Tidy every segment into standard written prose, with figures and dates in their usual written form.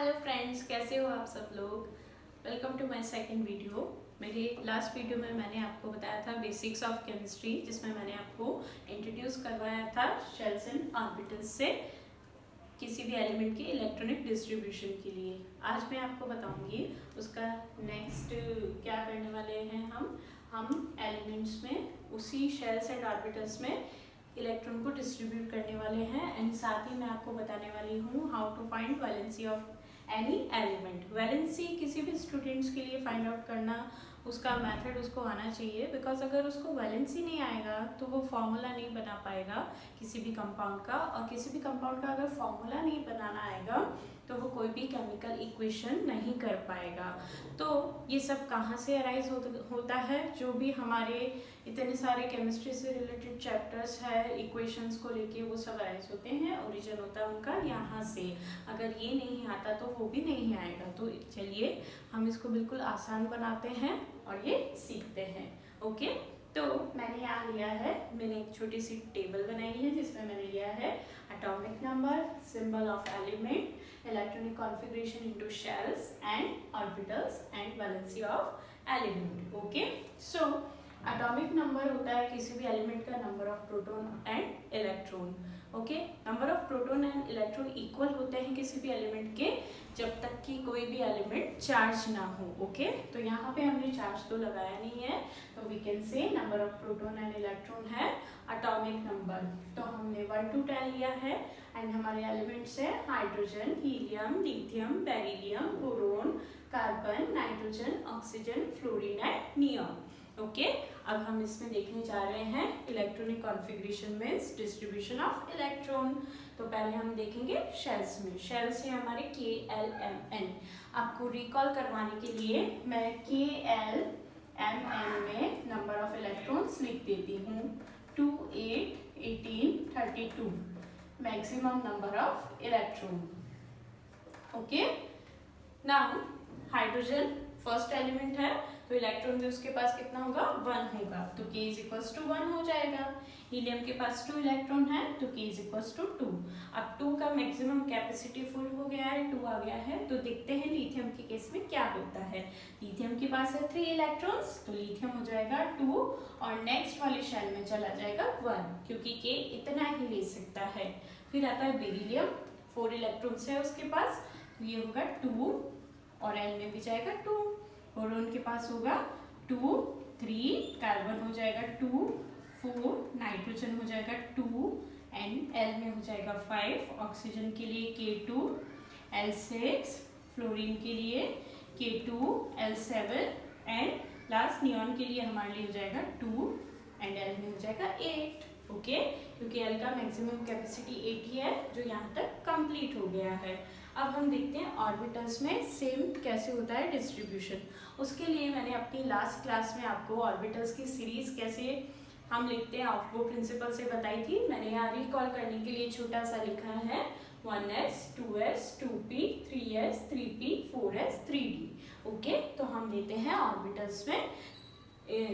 Hello friends, कैसे हो आप सब लोग। Welcome to my second video. मेरी लास्ट वीडियो में मैंने आपको बताया था बेसिक्स ऑफ केमिस्ट्री, जिसमें मैंने आपको इंट्रोड्यूस करवाया था शेल्स एंड ऑर्बिटल्स से किसी भी एलिमेंट की इलेक्ट्रॉनिक डिस्ट्रीब्यूशन के लिए। आज मैं आपको बताऊंगी उसका नेक्स्ट क्या करने वाले हैं। हम एलिमेंट्स में उसी शेल्स एंड ऑर्बिटल्स में इलेक्ट्रॉन को डिस्ट्रीब्यूट करने वाले हैं एंड साथ ही मैं आपको बताने वाली हूँ how to find valency of any element. Valency किसी भी स्टूडेंट्स के लिए फाइंड आउट करना, उसका मेथड उसको आना चाहिए, बिकॉज अगर उसको वैलेंसी नहीं आएगा तो वो फॉर्मूला नहीं बना पाएगा किसी भी कंपाउंड का, और किसी भी कंपाउंड का अगर फॉर्मूला नहीं बनाना आएगा तो वो कोई भी केमिकल इक्वेशन नहीं कर पाएगा। तो ये सब कहाँ से अराइज होता है, जो भी हमारे इतने सारे केमिस्ट्री से रिलेटेड चैप्टर्स है इक्वेशंस को लेके, वो सब अराइज होते हैं, ओरिजिन होता है उनका यहाँ से। अगर ये नहीं आता तो वो भी नहीं आएगा। तो चलिए हम इसको बिल्कुल आसान बनाते हैं और ये सीखते हैं। ओके, तो मैंने यहाँ लिया है, मैंने एक छोटी सी टेबल बनाई है जिसमें मैंने लिया है atomic number, symbol of element, electronic configuration into shells and orbitals and valency of element. Okay, so atomic number होता है किसी भी एलिमेंट का number of proton and electron. Okay, number of proton and electron equal होते हैं किसी भी element के जब तक कि कोई भी एलिमेंट चार्ज ना हो। ओके, तो यहाँ पे हमने चार्ज तो लगाया नहीं है, तो we can say number of proton and electron है एटॉमिक नंबर। तो हमने 1 to 10 लिया है एंड हमारे एलिमेंट्स है hydrogen, helium, lithium, beryllium, boron, carbon, nitrogen, oxygen, fluorine and neon. Okay, अब हम इसमें देखने जा रहे हैं electronic configuration means distribution of electron. तो पहले हम देखेंगे शेल्स में। शेल्स है हमारे KLMN। आपको रिकॉल करवाने के लिए मैं KLMN में नंबर ऑफ इलेक्ट्रॉन्स लिख देती हूँ 2, 8, 18, 32 maximum number of electron. Okay, now hydrogen first element है तो इलेक्ट्रॉन भी उसके पास कितना होगा, 1 होगा, तो K = 1 हो जाएगा। हीलियम के पास 2 इलेक्ट्रॉन है तो K = 2। अब 2 का मैक्सिमम कैपेसिटी फुल हो गया है, 2 आ गया है। तो देखते हैं लिथियम के केस में क्या होता है। लिथियम के पास है 3 इलेक्ट्रॉन्स, तो लिथियम हो जाएगा 2 और नेक्स्ट वाले शेल में चला जाएगा 1, क्योंकि K इतना ही ले सकता है। फिर आता है बेरिलियम, 4 इलेक्ट्रॉन्स है उसके पास, तो ये होगा 2 और L में भी जाएगा 2। बोरोन के पास होगा 2, 3, कार्बन हो जाएगा 2, 4, नाइट्रोजन हो जाएगा 2 एंड L में हो जाएगा 5, ऑक्सीजन के लिए K2, L6, फ्लोरीन के लिए K2, L7 and last neon के लिए हमारे लिए हो जाएगा 2 एंड L में हो जाएगा 8। ओके, क्योंकि L का मैक्सिमम कैपेसिटी 8 ही है, जो यहाँ तक कंप्लीट हो गया है। अब हम देखते हैं ऑर्बिटल्स में सेम कैसे होता है डिस्ट्रीब्यूशन। उसके लिए मैंने अपनी लास्ट क्लास में आपको ऑर्बिटल्स की सीरीज कैसे हम लिखते हैं वो प्रिंसिपल से बताई थी। मैंने यहाँ रिकॉल करने के लिए छोटा सा लिखा है 1s, 2s, 2p, 3s, 3p, 4s, 3d। Okay, तो हम लेते हैं ऑर्बिटल्स में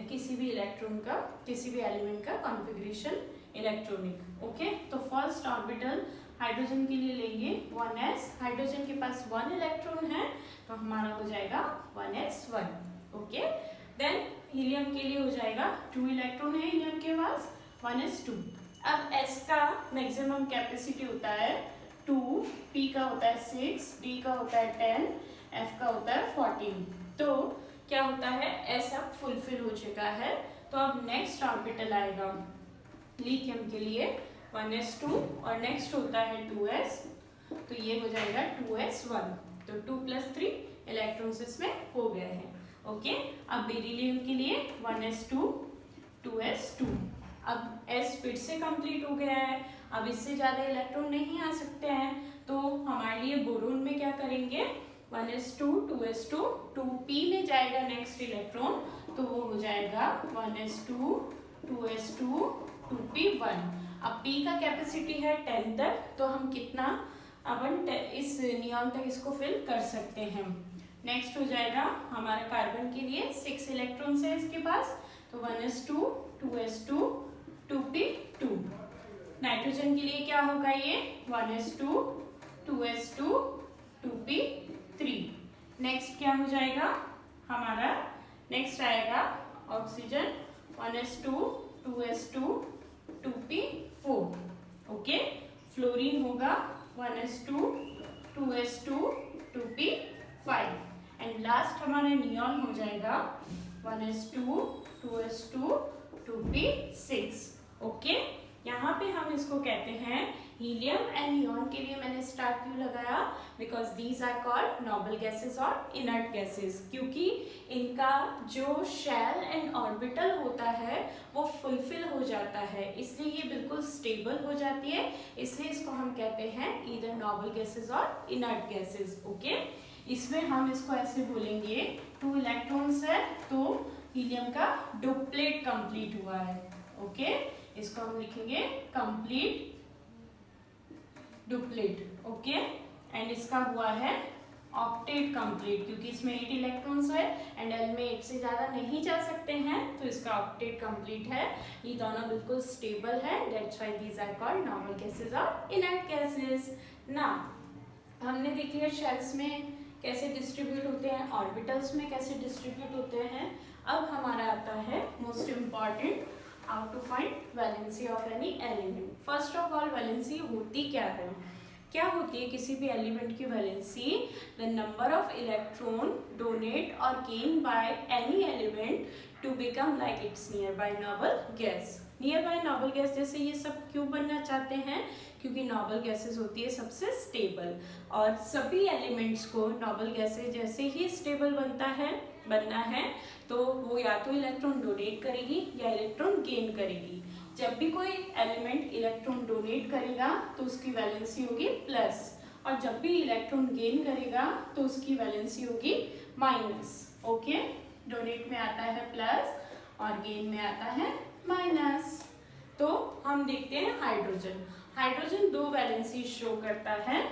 किसी भी इलेक्ट्रॉन का, किसी भी एलिमेंट का कॉन्फ़िगरेशन इलेक्ट्रॉनिक। ओके, तो फर्स्ट ऑर्बिटल हाइड्रोजन के लिए लेंगे 1s। हाइड्रोजन के पास 1 इलेक्ट्रॉन है तो हमारा हो जाएगा 1s1। ओके, देन हीलियम के लिए हो जाएगा 2 इलेक्ट्रॉन है हीलियम के पास, 1s2। अब s का मैक्सिमम कैपेसिटी होता है 2, p का होता है 6, d का होता है 10, f का होता है 14। तो क्या होता है, s अब फुलफिल हो चुका है। तो अब नेक्स्ट ऑर्बिटल आएगा लिथियम के लिए 1s2 और नेक्स्ट होता है 2s, तो ये हो जाएगा 2s1। तो 2 + 3 इलेक्ट्रॉन्स इसमें हो गए हैं। ओके, अब बेरिलियम के लिए 1s2, 2s2। अब s फिर से कंप्लीट हो गया है, अब इससे ज़्यादा इलेक्ट्रॉन नहीं आ सकते हैं, तो हमारे लिए बोरोन में क्या करेंगे 1s2, 2s2, 2p में जाएगा नेक्स्ट इलेक्ट्रॉन, तो वो हो जाएगा 1s2, 2s2, 2p1। अब p का कैपेसिटी है 10 तक, तो हम कितना अपन इस नियॉन तक इसको फिल कर सकते हैं। नेक्स्ट हो जाएगा हमारा कार्बन के लिए 6 इलेक्ट्रॉन्स है इसके पास, तो 1s2, 2s2, 2p2। नाइट्रोजन के लिए क्या होगा ये 1s2, 2s2, 2p हो जाएगा हमारा, नेक्स्ट आएगा oxygen 1s2 2s2 2p4, okay. Fluorine होगा 1s2 2s2 2p5 and last हमारा नियॉन हो जाएगा 1s2 2s2 2p6, ओके। यहाँ पे हम इसको कहते हैं हीलियम एंड नियॉन। के लिए मैंने स्टार क्यों लगाया? Because these are called noble gases और इनर्ट गैसेस, क्योंकि इनका जो शेल एंड ऑर्बिटल होता है वो फुलफिल हो जाता है, इसलिए ये बिल्कुल स्टेबल हो जाती है, इसलिए इसको हम कहते हैं ईदर नोबल गैसेस और इनर्ट गैसेस, ओके। इसमें हम इसको ऐसे बोलेंगे 2 इलेक्ट्रॉन्स है तो हीलियम का डुप्लेट कंप्लीट हुआ है, ओके। इसको हम लिखेंगे कंप्लीट डुप्लेट, ओके। एंड इसका हुआ है ऑक्टेट कंप्लीट, क्योंकि इसमें 8 इलेक्ट्रॉन्स है एंड एल में 8 से ज्यादा नहीं जा सकते हैं, तो इसका ऑक्टेट कंप्लीट है। ये दोनों बिल्कुल स्टेबल है, that's why these are called normal gases और इनर्ट गैसेस। नाउ हमने देख लिया शेल्स में कैसे डिस्ट्रीब्यूट होते हैं, ऑर्बिटल्स में कैसे डिस्ट्रीब्यूट होते हैं। अब हमारा आता है most important, how to find valency of any element. First of all valency होती क्या है? क्या होती है किसी भी एलिमेंट की valency? The number of electron donate और gain by any element to become like its near by noble gas. Near by noble gas जैसे ये सब क्यों बनना चाहते हैं? क्योंकि नोबल गैसेस होती है सबसे स्टेबल, और सभी एलिमेंट्स को नोबल गैसेस जैसे ही स्टेबल बनना है तो वो या तो इलेक्ट्रॉन डोनेट करेगी या इलेक्ट्रॉन गेन करेगी। जब भी कोई एलिमेंट इलेक्ट्रॉन डोनेट करेगा तो उसकी वैलेंसी होगी प्लस, और जब भी इलेक्ट्रॉन गेन करेगा तो उसकी वैलेंसी होगी माइनस, ओके। डोनेट में आता है प्लस और गेन में आता है माइनस। तो हम देखते हैं हाइड्रोजन। हाइड्रोजन 2 वैलेंसी शो करता है,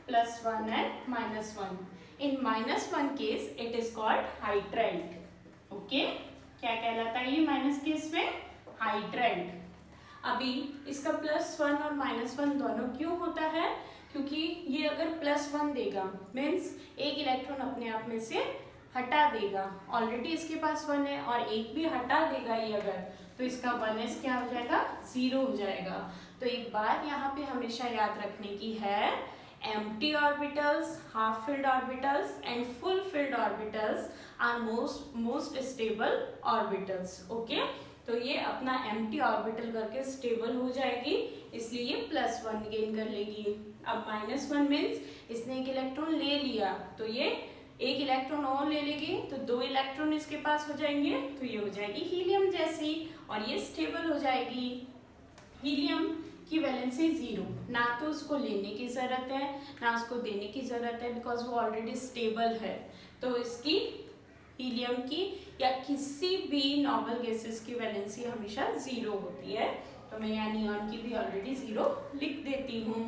+1 and -1। In -1 case it is called hydride, okay. क्या कहलाता है ये माइनस केस में? हाइड्राइड। अभी इसका +1 और -1 दोनों क्यों होता है? क्योंकि ये अगर +1 देगा मीन्स एक इलेक्ट्रॉन अपने आप में से हटा देगा, ऑलरेडी इसके पास 1 है, और एक भी हटा देगा ये अगर, तो इसका 1s क्या हो जाएगा? 0 हो जाएगा। तो एक बात यहाँ पे हमेशा याद रखने की है, empty orbitals, half filled orbitals and full filled orbitals are most stable orbitals, okay। तो ये अपना empty orbital करके stable हो जाएगी, इसलिए ये +1 गेन कर लेगी। अब -1 मीन्स इसने एक इलेक्ट्रॉन ले लिया, तो ये एक इलेक्ट्रॉन और ले लेगी तो 2 इलेक्ट्रॉन इसके पास हो जाएंगे, तो ये हो जाएगी हीलियम जैसी, और ये स्टेबल हो जाएगी। हीलियम की वैलेंसी 0, ना तो उसको लेने की जरूरत है ना उसको देने की जरूरत है, बिकॉज वो ऑलरेडी स्टेबल है। तो इसकी हीलियम की या किसी भी नॉर्मल गैसेस की वैलेंसी हमेशा 0 होती है। तो मैं यहाँ नियॉन की भी ऑलरेडी 0 लिख देती हूँ।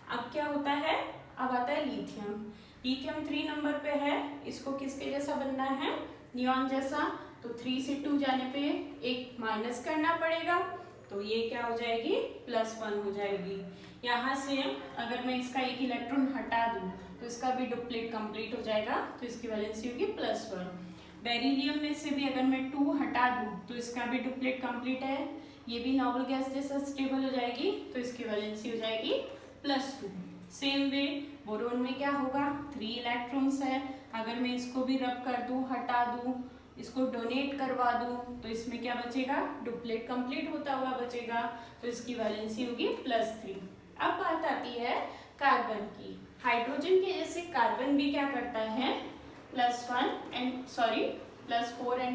अब क्या होता है? अब आता है लिथियम। लिथियम 3 नंबर पे है, इसको किसके जैसा बनना है? नियॉन जैसा। तो 3 से 2 जाने पे एक माइनस करना पड़ेगा, तो ये क्या हो जाएगी? +1 हो जाएगी। यहाँ से अगर मैं इसका एक इलेक्ट्रॉन हटा दूँ तो इसका भी डुप्लेट कंप्लीट हो जाएगा, तो इसकी वैलेंसी होगी +1। बेरिलियम में से भी अगर मैं 2 हटा दूँ तो इसका भी डुप्लेट कंप्लीट है, ये भी नोबल गैस जैसा स्टेबल हो जाएगी, तो इसकी वैलेंसी हो जाएगी +2। सेम वे बोरोन में क्या होगा? 3 इलेक्ट्रॉन्स है, अगर मैं इसको भी रब कर दूँ, हटा दूँ, इसको डोनेट करवा दूं, तो इसमें क्या बचेगा? डुप्लेट कंप्लीट होता हुआ बचेगा, तो इसकी वैलेंसी होगी +3। अब बात आती है कार्बन की। हाइड्रोजन के जैसे कार्बन भी क्या करता है? +4 एंड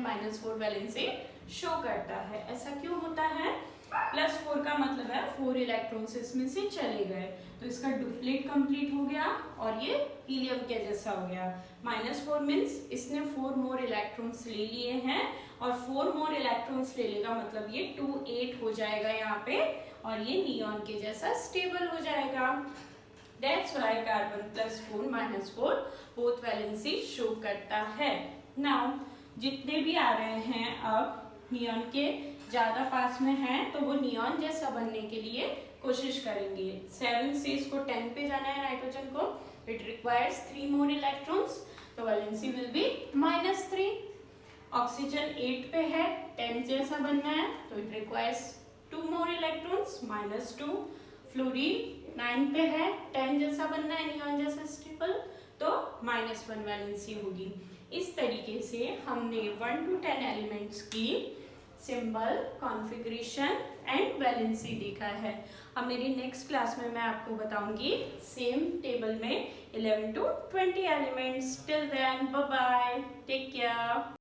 -4 वैलेंसी शो करता है। ऐसा क्यों होता है? +4 का मतलब है 4 इलेक्ट्रॉन्स इसमें से चले गए, तो इसका डुप्लेट कंप्लीट हो गया और ये हीलियम के जैसा हो गया। -4 मीन्स इसने 4 मोर इलेक्ट्रॉन्स ले लिए हैं, और 4 मोर इलेक्ट्रॉन्स ले लेगा मतलब ये 2 8 हो जाएगा यहाँ पे, और ये नियॉन के जैसा स्टेबल हो जाएगा। That's why carbon +4 -4 both valency show करता है। नाउ जितने भी आ रहे हैं अब नियॉन के ज्यादा पास में हैं, तो वो नियॉन जैसा बनने के लिए कोशिश करेंगे। 7 से इसको 10 पे जाना है नाइट्रोजन को, इट रिक्वायर्स 3 मोर इलेक्ट्रॉन्स, तो वैलेंसी विल बी -3। ऑक्सीजन 8 पे है, 10 जैसा बनना है तो it requires 2 more electrons, -2। Fluorine 9 पे है, 10 जैसा बनना है, नियॉन जैसा स्टेबल, तो -1 वैलेंसी होगी। इस तरीके से हमने 1 to 10 एलिमेंट्स की सिंबल, कॉन्फ़िगरेशन एंड वैलेंसी देखा है। अब मेरी नेक्स्ट क्लास में मैं आपको बताऊंगी सेम टेबल में 11 to 20 elements. Till then bye bye, take care.